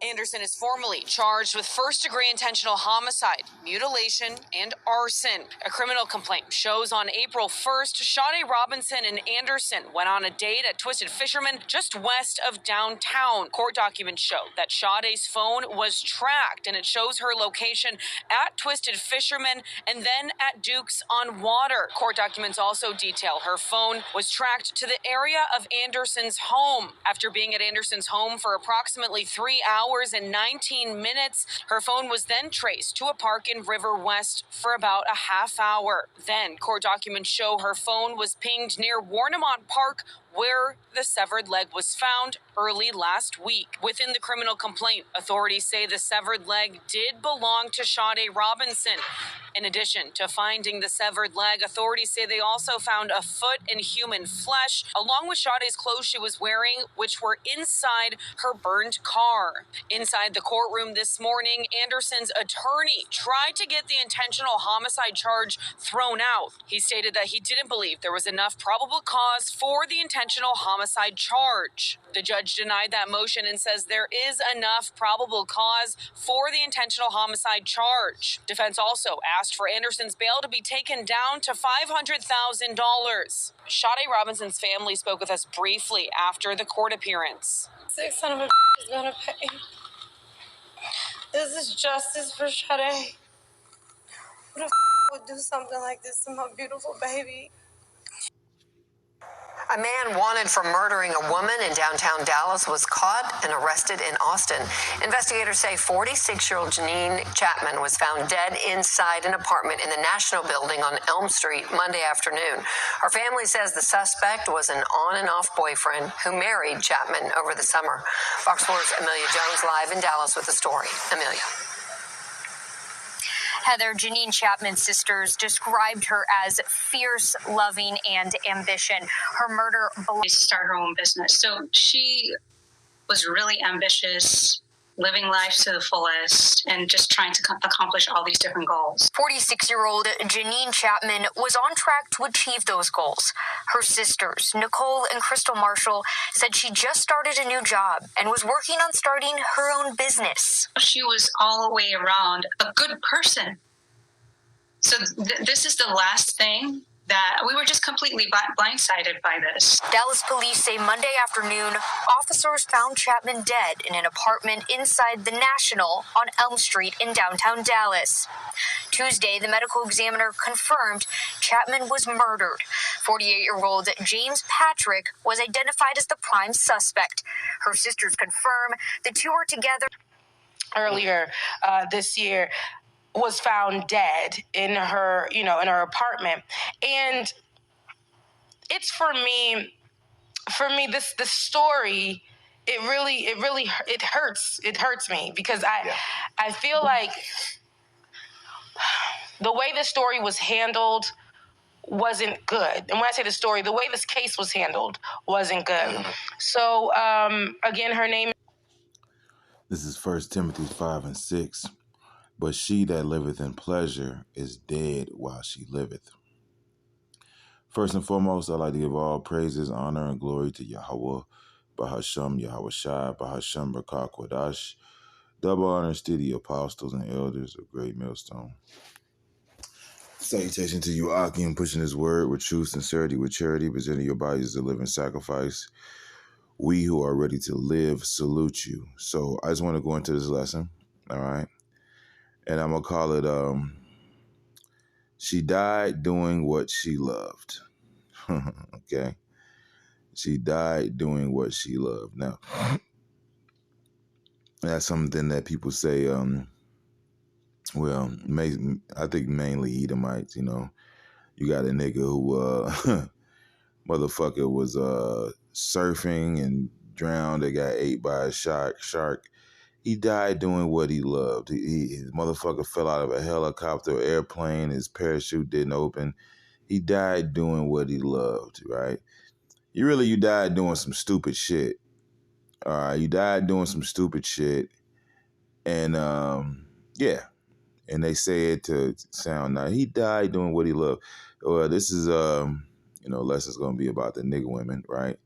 Anderson is formally charged with first-degree intentional homicide, mutilation, and arson. A criminal complaint shows on April 1st, Sade Robinson and Anderson went on a date at Twisted Fisherman just west of downtown. Court documents show that Sade's phone was tracked, and it shows her location at Twisted Fisherman and then at Duke's on Water. Court documents also detail her phone was tracked to the area of Anderson's home. After being at Anderson's home for approximately 3 hours and 19 minutes, her phone was then traced to a park in River West for about a half hour. Then, court documents show her phone was pinged near Warnemont Park, where the severed leg was found early last week. Within the criminal complaint, authorities say the severed leg did belong to Sade Robinson. In addition to finding the severed leg, authorities say they also found a foot and human flesh, along with Sade's clothes she was wearing, which were inside her burned car. Inside the courtroom this morning, Anderson's attorney tried to get the intentional homicide charge thrown out. He stated that he didn't believe there was enough probable cause for the intentional homicide charge. The judge denied that motion and says there is enough probable cause for the intentional homicide charge. Defense also asked for Anderson's bail to be taken down to $500,000. Sade Robinson's family spoke with us briefly after the court appearance. Sick son of a is gonna pay. This is justice for Sade. Who the would do something like this to my beautiful baby? A man wanted for murdering a woman in downtown Dallas was caught and arrested in Austin. Investigators say 46-year-old Janine Chapman was found dead inside an apartment in the National Building on Elm Street Monday afternoon. Her family says the suspect was an on and off boyfriend who married Chapman over the summer. Fox 4's Amelia Jones live in Dallas with the story. Amelia. Heather, Janine Chapman's sisters described her as fierce, loving, and ambition. Her murder to start her own business. So she was really ambitious, living life to the fullest, and just trying to accomplish all these different goals. 46-year-old Janine Chapman was on track to achieve those goals. Her sisters, Nicole and Crystal Marshall, said she just started a new job and was working on starting her own business. She was all the way around a good person. So this is the last thing that we were just completely blindsided by this. Dallas police say Monday afternoon, officers found Chapman dead in an apartment inside the National on Elm Street in downtown Dallas. Tuesday, the medical examiner confirmed Chapman was murdered. 48-year-old James Patrick was identified as the prime suspect. Her sisters confirm the two are together. Earlier this year, was found dead in her, in her apartment. And it's for me, this story, it hurts. It hurts me because I feel like the way the story was handled wasn't good. And when I say the story, the way this case was handled wasn't good. So, again, her name. This is 1 Timothy 5:6. But she that liveth in pleasure is dead while she liveth. First and foremost, I'd like to give all praises, honor, and glory to Yahweh, Bahasham Yahweh Shai, Bahasham Rakah Kodash. Double honors to the apostles and elders of Great Millstone. Salutation to you, Akim, pushing his word with truth, sincerity, with charity, presenting your bodies as a living sacrifice. We who are ready to live salute you. So I just want to go into this lesson, all right? And I'm going to call it, she died doing what she loved. Okay? She died doing what she loved. Now, that's something that people say, I think mainly Edomites, You got a nigga who, motherfucker was surfing and drowned. They got ate by a shark. He died doing what he loved. His motherfucker fell out of a helicopter or airplane. His parachute didn't open. He died doing what he loved, right? You died doing some stupid shit. All right, you died doing some stupid shit. And, yeah. And they say it to sound nice. He died doing what he loved. Well, this is, lesson's going to be about the nigga women, right?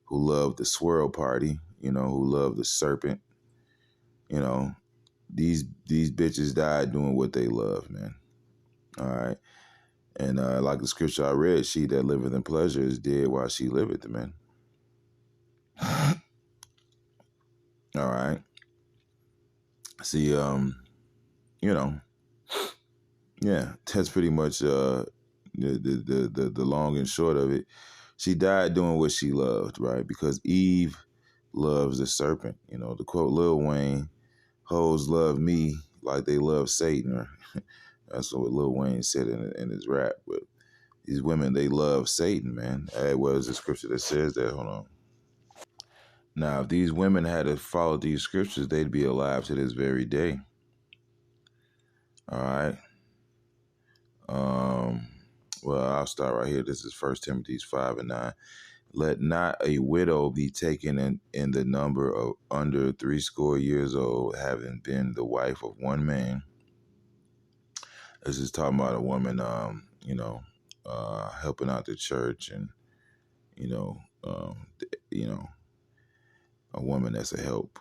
Who love the swirl party, who love the serpent. You know, these bitches died doing what they love, man. All right. And like the scripture I read, she that liveth in pleasure is dead while she liveth, man. All right. See, you know, yeah, that's pretty much the long and short of it. She died doing what she loved, right? Because Eve loves the serpent. You know, to quote Lil Wayne, hoes love me like they love Satan. Or that's what Lil Wayne said in his rap. But these women, they love Satan, man. What is the scripture that says that? Hold on. Now, if these women had to follow these scriptures, they'd be alive to this very day. All right. Well, I'll start right here. This is 1 Timothy 5:9. Let not a widow be taken in the number of under 80 years old, having been the wife of one man. This is talking about a woman, helping out the church, and a woman that's a help,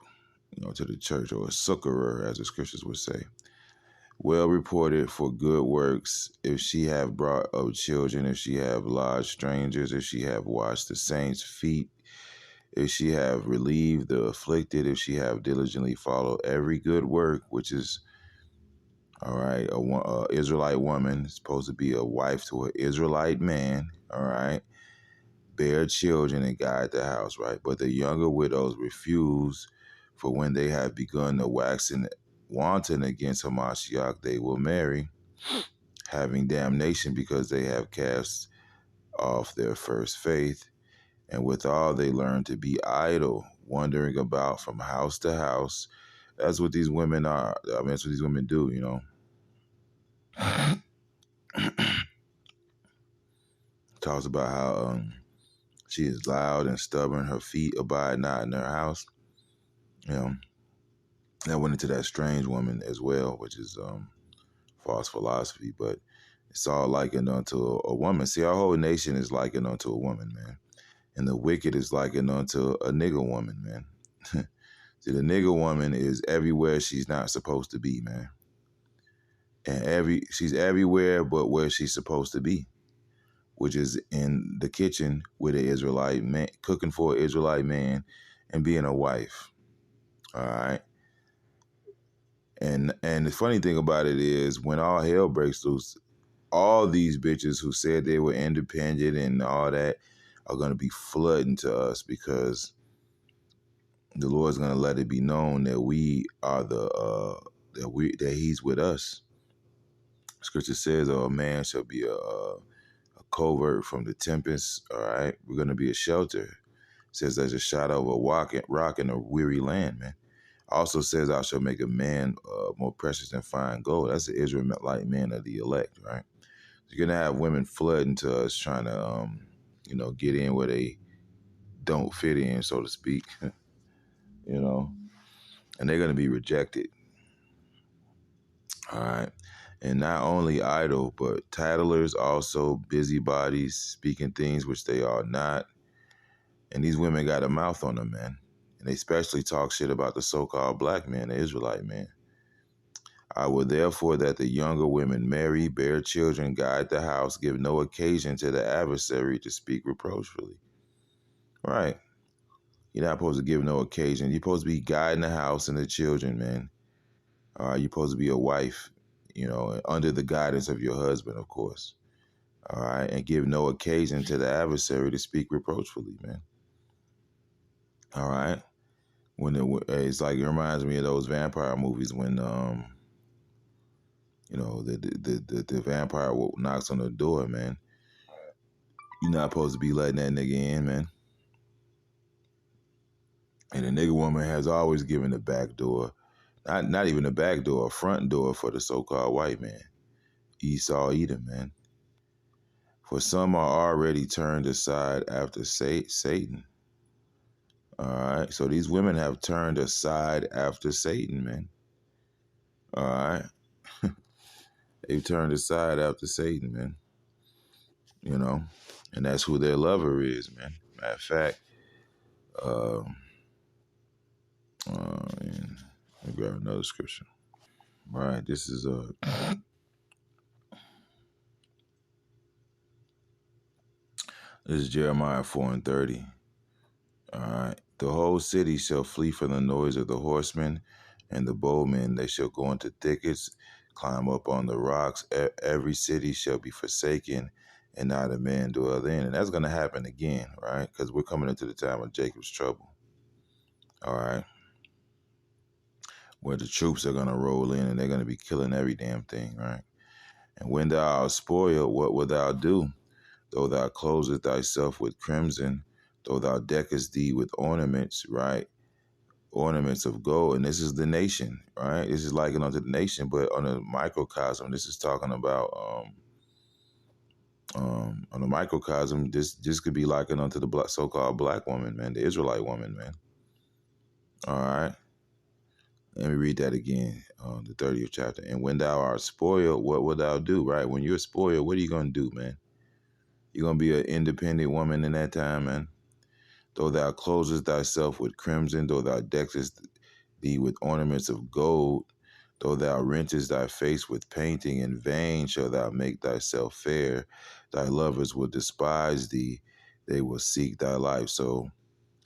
to the church, or a succorer, as the scriptures would say. Well reported for good works, if she have brought up children, if she have lodged strangers, if she have washed the saints' feet, if she have relieved the afflicted, if she have diligently followed every good work, which is, all right, a Israelite woman is supposed to be a wife to an Israelite man, all right, bear children and guide the house, right? But the younger widows refuse, for when they have begun to wax wanton against Hamashiach, they will marry, having damnation because they have cast off their first faith. And withal they learn to be idle, wandering about from house to house. That's what these women are. I mean, that's what these women do, Talks about how she is loud and stubborn. Her feet abide not in her house. That went into that strange woman as well, which is false philosophy, but it's all likened unto a woman. See, our whole nation is likened unto a woman, man. And the wicked is likened unto a nigger woman, man. See, the nigger woman is everywhere she's not supposed to be, man. And she's everywhere but where she's supposed to be, which is in the kitchen with an Israelite man, cooking for an Israelite man and being a wife. All right. And the funny thing about it is, when all hell breaks loose, all these bitches who said they were independent and all that are going to be flooding to us, because the Lord's going to let it be known that we are that He's with us. Scripture says, "Oh, a man shall be a covert from the tempest." All right, we're going to be a shelter. It says, "There's a shadow of a rock in a weary land," man. Also says, "I shall make a man more precious than fine gold." That's the Israelite man of the elect, right? So you're gonna have women flooding to us, trying to, get in where they don't fit in, so to speak, and they're gonna be rejected. All right, and not only idle, but tattlers, also busybodies, speaking things which they are not. And these women got a mouth on them, man. And they especially talk shit about the so-called black man, the Israelite man. I will therefore that the younger women marry, bear children, guide the house, give no occasion to the adversary to speak reproachfully. Right. You're not supposed to give no occasion. You're supposed to be guiding the house and the children, man. You're supposed to be a wife, under the guidance of your husband, of course. All right. And give no occasion to the adversary to speak reproachfully, man. All right. It's like, it reminds me of those vampire movies when the vampire knocks on the door, man. You're not supposed to be letting that nigga in, man. And the nigga woman has always given the back door, not even the back door, a front door for the so-called white man. Esau Edom, man. For some are already turned aside after Satan. All right. So these women have turned aside after Satan, man. All right. They've turned aside after Satan, man. And that's who their lover is, man. Matter of fact, let me grab another scripture. All right, this is Jeremiah 4:30. All right. The whole city shall flee from the noise of the horsemen and the bowmen. They shall go into thickets, climb up on the rocks. Every city shall be forsaken, and not a man dwell in. And that's going to happen again, right? Because we're coming into the time of Jacob's trouble. All right. Where the troops are going to roll in and they're going to be killing every damn thing, right? And when thou art spoiled, what wilt thou do? Though thou closest thyself with crimson, though thou deckest thee with ornaments, right? Ornaments of gold. And this is the nation, right? This is likened unto the nation, but on a microcosm, this is talking about on a microcosm, this could be likened unto the so-called black woman, man, the Israelite woman, man. All right. Let me read that again, the 30th chapter. And when thou art spoiled, what wilt thou do, right? When you're spoiled, what are you going to do, man? You're going to be an independent woman in that time, man. Though thou closest thyself with crimson, though thou deckest thee with ornaments of gold, though thou rentest thy face with painting, in vain shalt thou make thyself fair. Thy lovers will despise thee; they will seek thy life. So,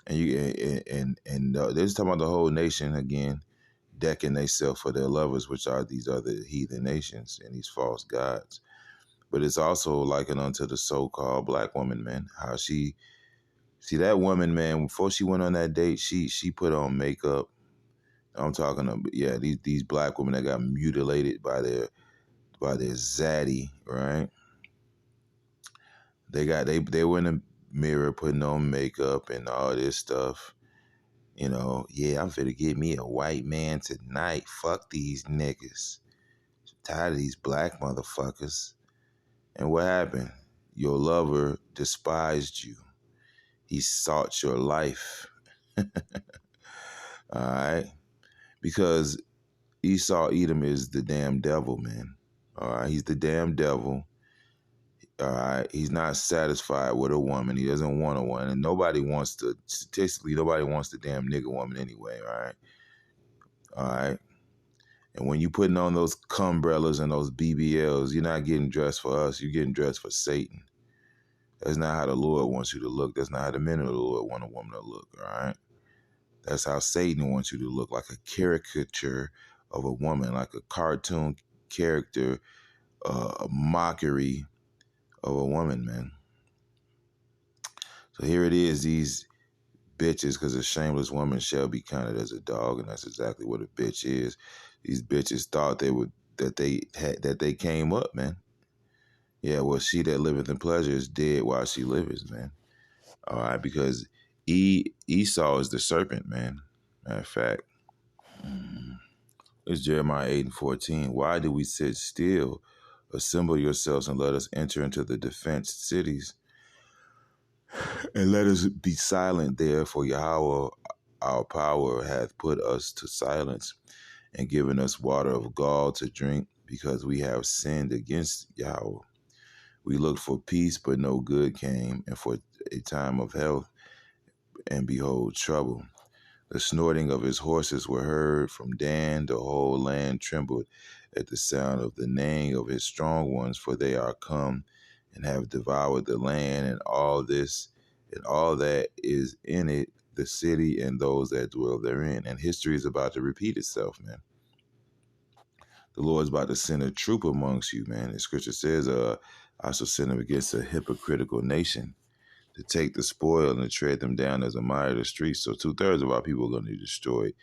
and this is talking about the whole nation again, decking themselves for their lovers, which are these other heathen nations and these false gods. But it's also likened unto the so-called black woman, man. How see that woman, man, before she went on that date, she put on makeup. I'm talking about, yeah, these black women that got mutilated by their zaddy, right? They were in the mirror putting on makeup and all this stuff. You know, yeah, I'm finna get me a white man tonight. Fuck these niggas. Tired of these black motherfuckers. And what happened? Your lover despised you. He sought your life. All right? Because Esau Edom is the damn devil, man. All right? He's the damn devil. All right? He's not satisfied with a woman. He doesn't want a woman. And statistically, nobody wants the damn nigga woman anyway, all right? All right? And when you putting on those cumbrellas and those BBLs, you're not getting dressed for us. You're getting dressed for Satan. That's not how the Lord wants you to look. That's not how the men of the Lord want a woman to look, all right? That's how Satan wants you to look, like a caricature of a woman, like a cartoon character, a mockery of a woman, man. So here it is, these bitches, because a shameless woman shall be counted as a dog, and that's exactly what a bitch is. These bitches thought that they came up, man. Yeah, well, she that liveth in pleasure is dead while she liveth, man. All right, because Esau is the serpent, man. Matter of fact, it's Jeremiah 8:14. Why do we sit still? Assemble yourselves and let us enter into the defenced cities. And let us be silent there, for Yahweh, our power, hath put us to silence and given us water of gall to drink, because we have sinned against Yahweh. We looked for peace, but no good came, and for a time of health, and behold, trouble. The snorting of his horses were heard from Dan. The whole land trembled at the sound of the neighing of his strong ones, for they are come and have devoured the land, and all this and all that is in it, the city and those that dwell therein. And history is about to repeat itself, man. The Lord's about to send a troop amongst you, man. The scripture says, I shall send them against a hypocritical nation to take the spoil and to tread them down as a mire of the streets. So 2/3 of our people are going to be destroyed,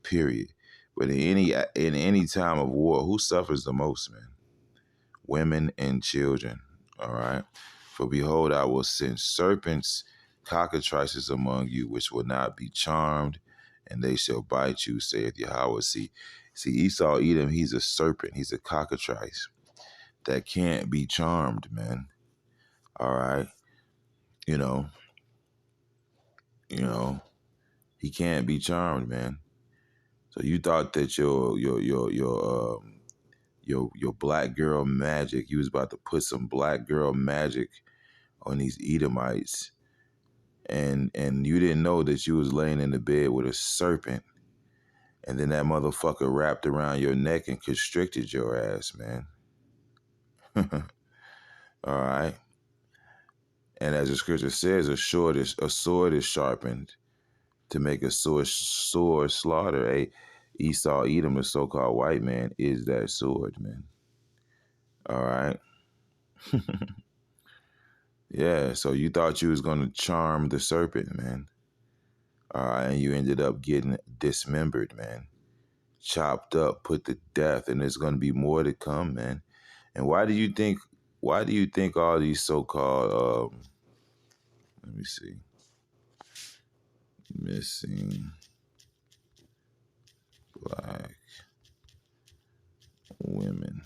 period. But in any time of war, who suffers the most, man? Women and children, all right? For behold, I will send serpents, cockatrices among you, which will not be charmed, and they shall bite you, saith Yahweh. See, Esau Edom, he's a serpent. He's a cockatrice that can't be charmed, man. All right? You know, he can't be charmed, man. So you thought that your black girl magic, you was about to put some black girl magic on these Edomites, and you didn't know that you was laying in the bed with a serpent, And then that motherfucker wrapped around your neck and constricted your ass, man. All right. And as the scripture says, a sword is sharpened to make a sword slaughter. Hey, Esau, Edom, the so-called white man, is that sword, man. All right. Yeah, so you thought you was going to charm the serpent, man. All right, and you ended up getting dismembered, man. Chopped up, put to death, and there's going to be more to come, man. And why do you think all these so-called, let me see, missing black women.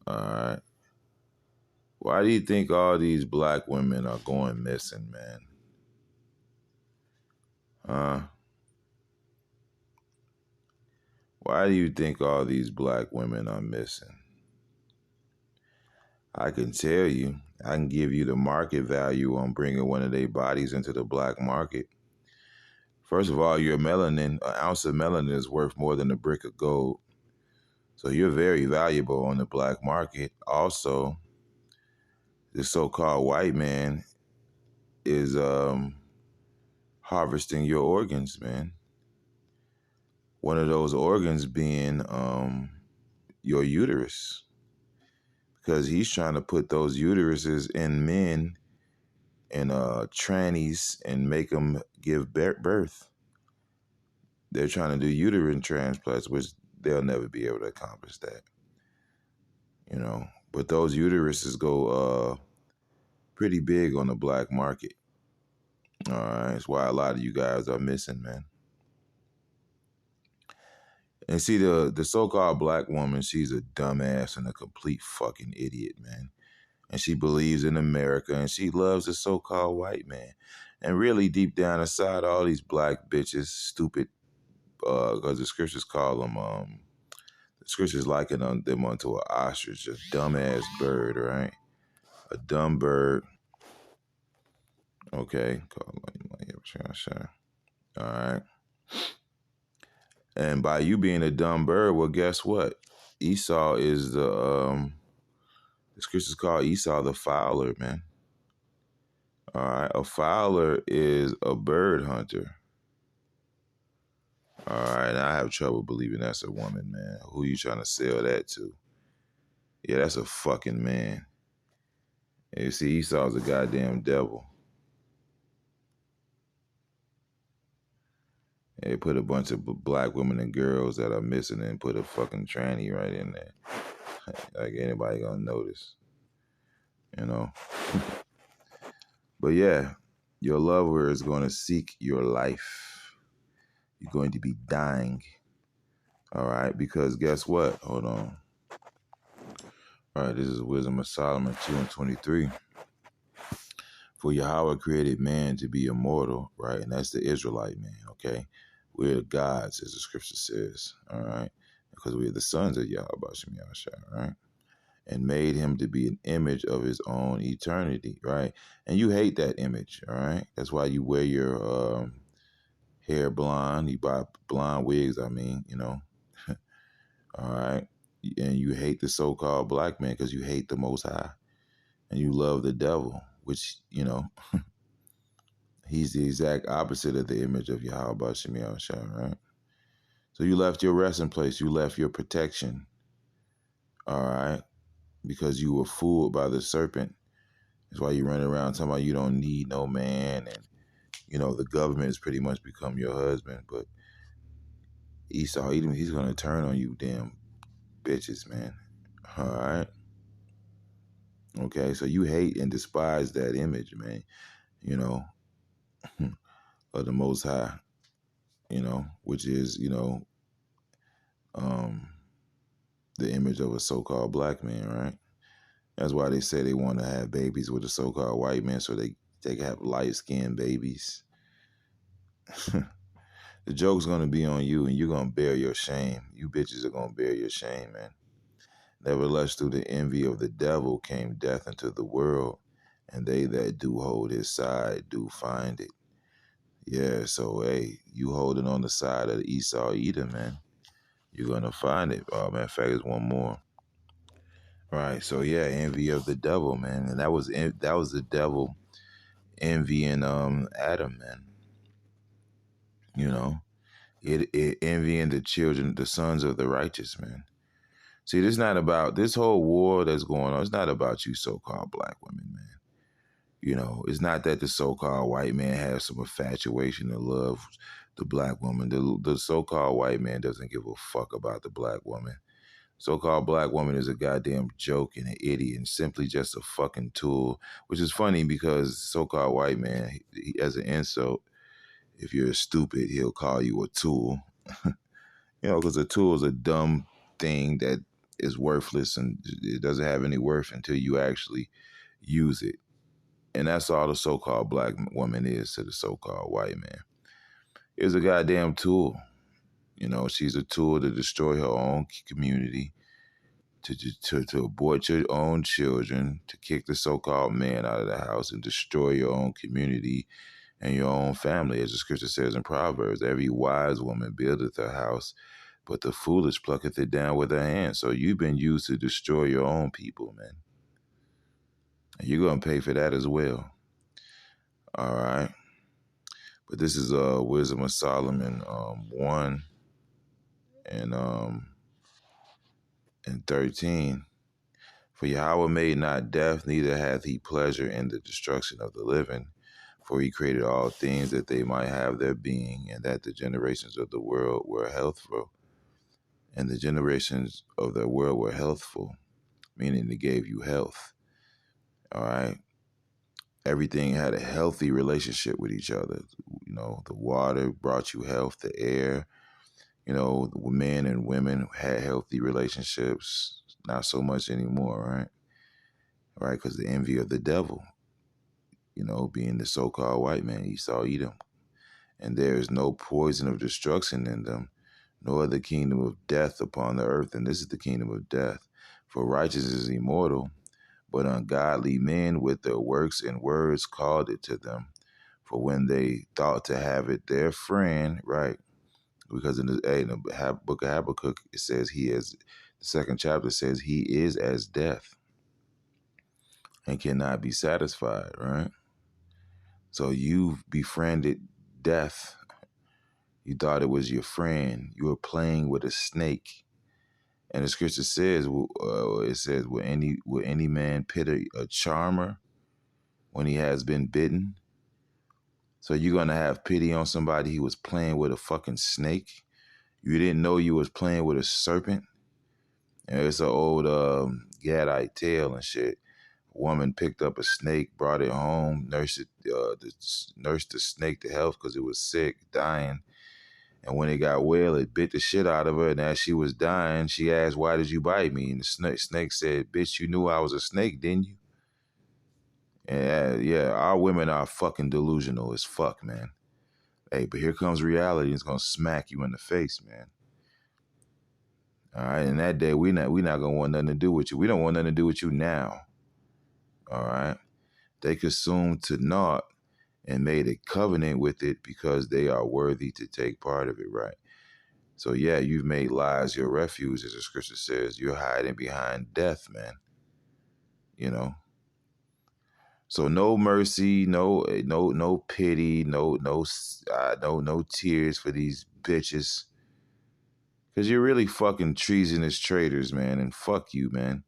All right. Why do you think all these black women are going missing, man? Huh? Why do you think all these black women are missing? I can tell you. I can give you the market value on bringing one of their bodies into the black market. First of all, your melanin, an ounce of melanin is worth more than a brick of gold. So you're very valuable on the black market. Also, the so-called white man is harvesting your organs, man. One of those organs being your uterus. Because he's trying to put those uteruses in men and trannies and make them give birth. They're trying to do uterine transplants, which they'll never be able to accomplish that. You know, but those uteruses go pretty big on the black market. All right, that's why a lot of you guys are missing, man. And see, the so-called black woman, she's a dumbass and a complete fucking idiot, man. And she believes in America, and she loves the so-called white man. And really, deep down inside, all these black bitches, stupid, because the scriptures call them, the scriptures liken them unto an ostrich, a dumbass bird, right? A dumb bird. Okay. All right. And by you being a dumb bird, well, guess what? Esau is the scriptures call Esau the fowler, man. All right. A fowler is a bird hunter. All right. And I have trouble believing that's a woman, man. Who you trying to sell that to? Yeah, that's a fucking man. And you see, Esau's a goddamn devil. They put a bunch of black women and girls that are missing and put a fucking tranny right in there. Like anybody gonna notice, you know? But yeah, your lover is gonna seek your life. You're going to be dying. All right, because guess what? Hold on. All right, this is Wisdom of Solomon 2:23. For Yahweh created man to be immortal, right? And that's the Israelite man, okay? We're gods, as the scripture says, all right? Because we are the sons of Yahweh, right? And made him to be an image of his own eternity, right? And you hate that image, all right? That's why you wear your hair blonde. You buy blonde wigs, you know? All right? And you hate the so-called black man because you hate the Most High. And you love the devil, which, you know, he's the exact opposite of the image of Yahweh, right? So you left your resting place. You left your protection, all right? Because you were fooled by the serpent. That's why you run around talking about you don't need no man. And, you know, the government has pretty much become your husband. But Esau, he's going to turn on you damn bitches, man. All right? Okay, so you hate and despise that image, man, you know, of the Most High, you know, which is, you know, the image of a so-called black man, right? That's why they say they want to have babies with a so-called white man so they can have light-skinned babies. The joke's going to be on you, and you're going to bear your shame. You bitches are going to bear your shame, man. Nevertheless, through the envy of the devil came death into the world, and they that do hold his side do find it. Yeah, so hey, you holding on the side of the Esau Edom, man, you're gonna find it. Oh, matter of fact, there's one more. Right, so yeah, envy of the devil, man, and that was the devil envying Adam, man. You know, it envying the children, the sons of the righteous, man. See, this is not about this whole war that's going on. It's not about you so-called black women, man. You know, it's not that the so-called white man has some infatuation or love the black woman. The so-called white man doesn't give a fuck about the black woman. So-called black woman is a goddamn joke and an idiot and simply just a fucking tool, which is funny because so-called white man, he, as an insult, if you're stupid, he'll call you a tool. You know, because a tool is a dumb thing that is worthless and it doesn't have any worth until you actually use it. And that's all the so-called black woman is to the so-called white man. It's a goddamn tool. You know, she's a tool to destroy her own community, to abort your own children, to kick the so-called man out of the house and destroy your own community and your own family. As the scripture says in Proverbs, every wise woman buildeth her house, but the foolish plucketh it down with her hand. So you've been used to destroy your own people, man. And you're going to pay for that as well. All right. But this is Wisdom of Solomon 1 and 13. For Yahweh made not death, neither hath he pleasure in the destruction of the living. For he created all things that they might have their being, and that the generations of the world were healthful. And the generations of the world were healthful, meaning it gave you health. All right. Everything had a healthy relationship with each other. You know, the water brought you health, the air. You know, men and women had healthy relationships. Not so much anymore, right? Right, because the envy of the devil, you know, being the so-called white man, Esau Edom. And there is no poison of destruction in them, nor the kingdom of death upon the earth. And this is the kingdom of death. For righteousness is immortal, but ungodly men with their works and words called it to them. For when they thought to have it their friend, right? Because in the book of Habakkuk, it says he is, the second chapter says he is as death and cannot be satisfied, right? So you've befriended death. You thought it was your friend. You were playing with a snake. And the scripture says, will any man pity a charmer when he has been bitten? So you're going to have pity on somebody who was playing with a fucking snake? You didn't know you was playing with a serpent? And it's an old Gadite tale and shit. A woman picked up a snake, brought it home, nursed the snake to health because it was sick, dying. And when it got well, it bit the shit out of her. And as she was dying, she asked, "Why did you bite me?" And the snake said, "Bitch, you knew I was a snake, didn't you?" And yeah, our women are fucking delusional as fuck, man. Hey, but here comes reality. It's gonna smack you in the face, man. All right, and that day we not gonna want nothing to do with you. We don't want nothing to do with you now. All right, they consumed to naught and made a covenant with it because they are worthy to take part of it, right? So yeah, you've made lies your refuge, as the scripture says. You're hiding behind death, man. You know. So no mercy, no pity, no tears for these bitches. Because you're really fucking treasonous traitors, man. And fuck you, man.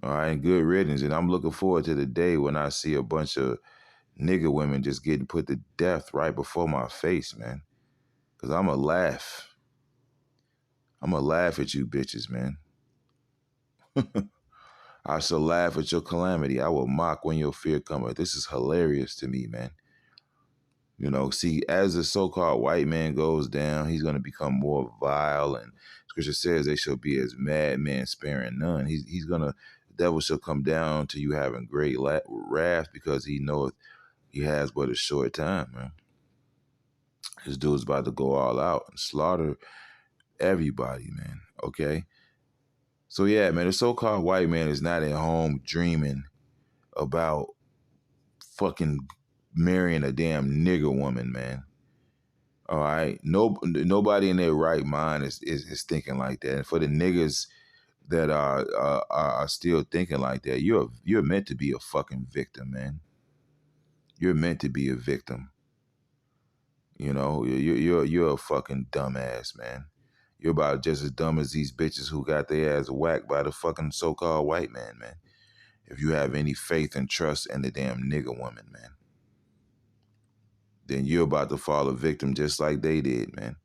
All right, and good riddance. And I'm looking forward to the day when I see a bunch of nigger women just getting put to death right before my face, man. Because I'm going to laugh. I'm going to laugh at you bitches, man. I shall laugh at your calamity. I will mock when your fear cometh. This is hilarious to me, man. You know, see, as the so-called white man goes down, he's going to become more vile. And scripture says they shall be as madmen sparing none. He's going to, the devil shall come down to you having great wrath because he knoweth he has but a short time, man. This dude's about to go all out and slaughter everybody, man. Okay? So yeah, man, the so-called white man is not at home dreaming about fucking marrying a damn nigger woman, man. All right, nobody in their right mind is thinking like that. And for the niggas that are still thinking like that, you're meant to be a fucking victim, man. You're meant to be a victim. You know, you're a fucking dumbass, man. You're about just as dumb as these bitches who got their ass whacked by the fucking so-called white man, man. If you have any faith and trust in the damn nigger woman, man, then you're about to fall a victim just like they did, man.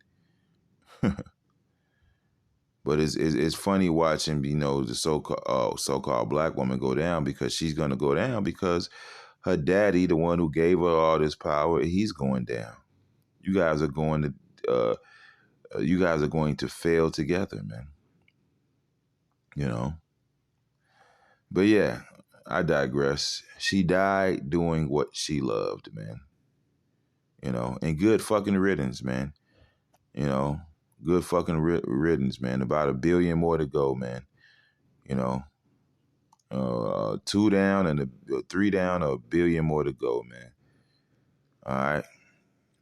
But it's funny watching, you know, the so-called black woman go down, because she's gonna go down because her daddy, the one who gave her all this power, he's going down. You guys are going to fail together, man. You know. But yeah, I digress. She died doing what she loved, man. You know, and good fucking riddance, man. You know, good fucking riddance, man. About 1 billion more to go, man. You know, 2 down and 3 down, 1 billion more to go, man. All right.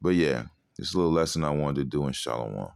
But yeah, this little lesson I wanted to do in Shalom.